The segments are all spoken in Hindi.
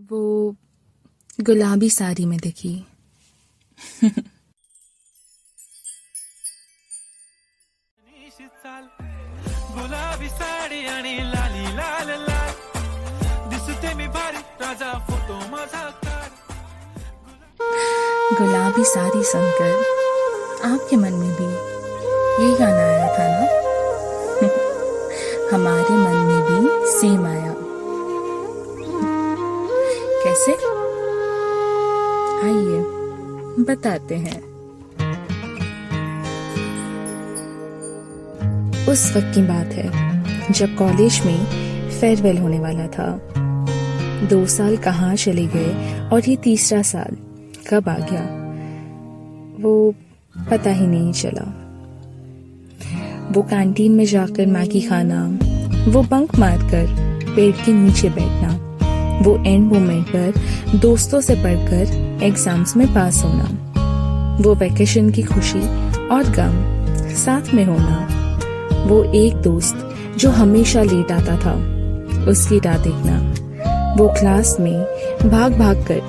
वो गुलाबी साड़ी में दिखी। गुलाबी साडी आणि लाली लाल लाल दिसते मी भारी राजा फोटो माझा काढ। गुलाबी साड़ी सुनकर आपके मन में भी ये गाना आया था ना? हमारे मन में भी सेम आया। कैसे? आइए बताते हैं। उस वक्त की बात है जब कॉलेज में फेयरवेल होने वाला था। 2 साल कहाँ चले गए और ये तीसरा साल कब आ गया वो पता ही नहीं चला। वो कैंटीन में जाकर मैगी खाना, वो बंक मारकर पेड़ के नीचे बैठना, वो एंड मोमेंट पर दोस्तों से पढ़कर एग्जाम्स में पास होना, वो वैकेशन की खुशी और गम साथ में होना, वो एक दोस्त जो हमेशा लेट आता था उसकी राह देखना, वो क्लास में भाग भाग कर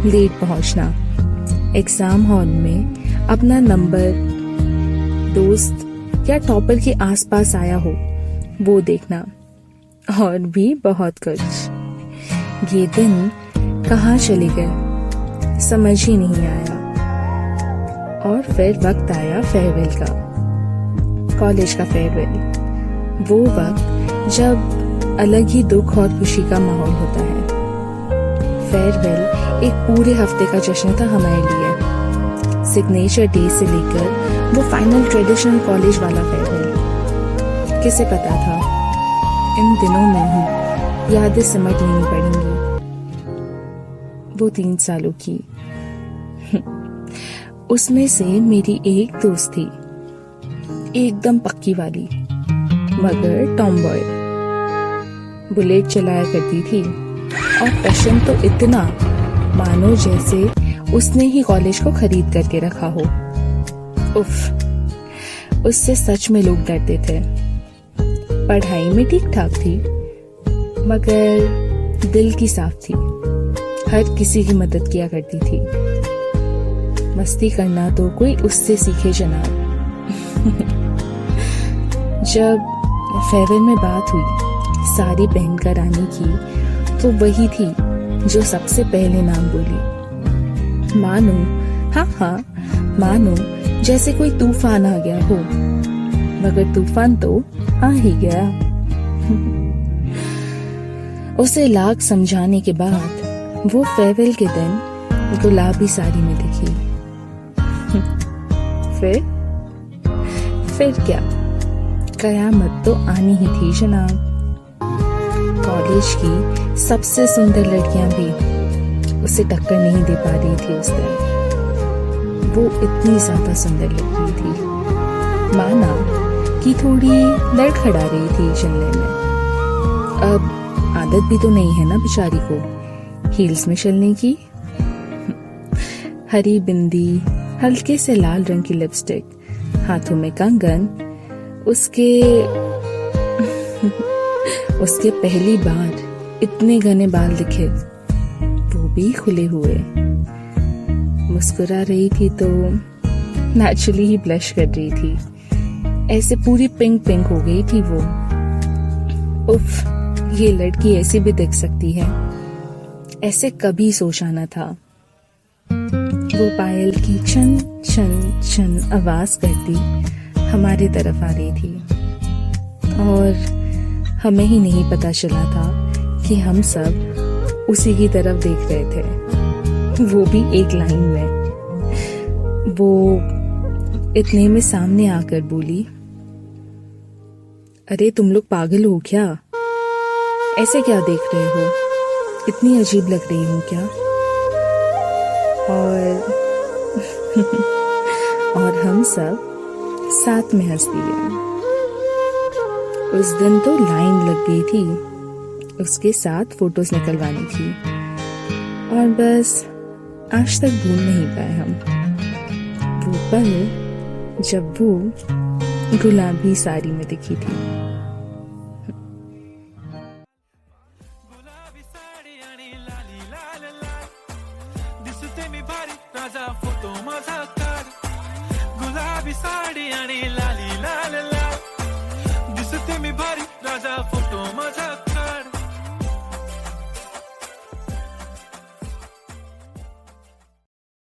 लेट पहुंचना, एग्जाम हॉल में अपना नंबर दोस्त या टॉपर के आसपास आया हो वो देखना, और भी बहुत कुछ। ये दिन कहाँ चले गए समझ ही नहीं आया। और फिर वक्त आया फेयरवेल का, कॉलेज का फेयरवेल। वो वक्त जब अलग ही दुख और खुशी का माहौल होता है। फेयरवेल एक पूरे हफ्ते का जश्न था हमारे लिए। सिग्नेचर डे से लेकर वो फाइनल ट्रेडिशनल कॉलेज वाला फेयरवेल। किसे पता था इन दिनों में ही यादें सिमट लेनी पड़ेंगी वो 3 सालों की। उसमें से मेरी एक दोस्त थी, एकदम पक्की वाली मगर टॉमबॉय। बुलेट चलाया करती थी और पसंद तो इतना मानो जैसे उसने ही कॉलेज को खरीद करके रखा हो। उफ, उससे सच में लोग डरते थे। पढ़ाई में ठीक ठाक थी मगर दिल की साफ थी, हर किसी की मदद किया करती थी। मस्ती करना तो कोई उससे सीखे जनाब। जब फेयरवेल में बात हुई साड़ी पहनकर आने की तो वही थी जो सबसे पहले नाम बोली। मानो, हाँ मानो जैसे कोई तूफान आ गया हो, मगर तूफान तो आ ही गया। उसे लाख समझाने के बाद वो फेयरवेल के दिन गुलाबी साड़ी में दिखी। फिर क्या, कयामत तो आनी ही थी जनाब। कॉलेज की सबसे सुंदर लड़कियां भी उसे टक्कर नहीं दे पा रही थी उस दिन। वो इतनी ज्यादा सुंदर लग रही थी, माना कि थोड़ी लड़खड़ा रही थी चलने में। अब आदत भी तो नहीं है ना बेचारी को हील्स में चलने की। हरी बिंदी, हल्के से लाल रंग की लिपस्टिक, हाथों में कंगन। उसके पहली बार इतने घने बाल दिखे, वो भी खुले हुए। मुस्कुरा रही थी तो नेचुरली ही ब्लश कर रही थी, ऐसे पूरी पिंक पिंक हो गई थी वो। उफ, ये लड़की ऐसी भी दिख सकती है, ऐसे कभी सोचा न था। वो पायल की छन छन छन आवाज करती हमारे तरफ आ रही थी और हमें ही नहीं पता चला था कि हम सब उसी की तरफ देख रहे थे, वो भी एक लाइन में। वो इतने में सामने आकर बोली, अरे तुम लोग पागल हो क्या? ऐसे क्या देख रहे हो? इतनी अजीब लग रही हूँ क्या? और हम सब साथ में हंस दिए। उस दिन तो लाइन लग गई थी उसके साथ फोटोज निकलवानी थी, और बस आज तक भूल नहीं पाए हम वो पल जब वो गुलाबी साड़ी में दिखी थी। गुलाबी साडी आणि लाली लाल दिसते मी भारी राजा फोटो माझा काढ गुलाबी साडी आणि लाली लाल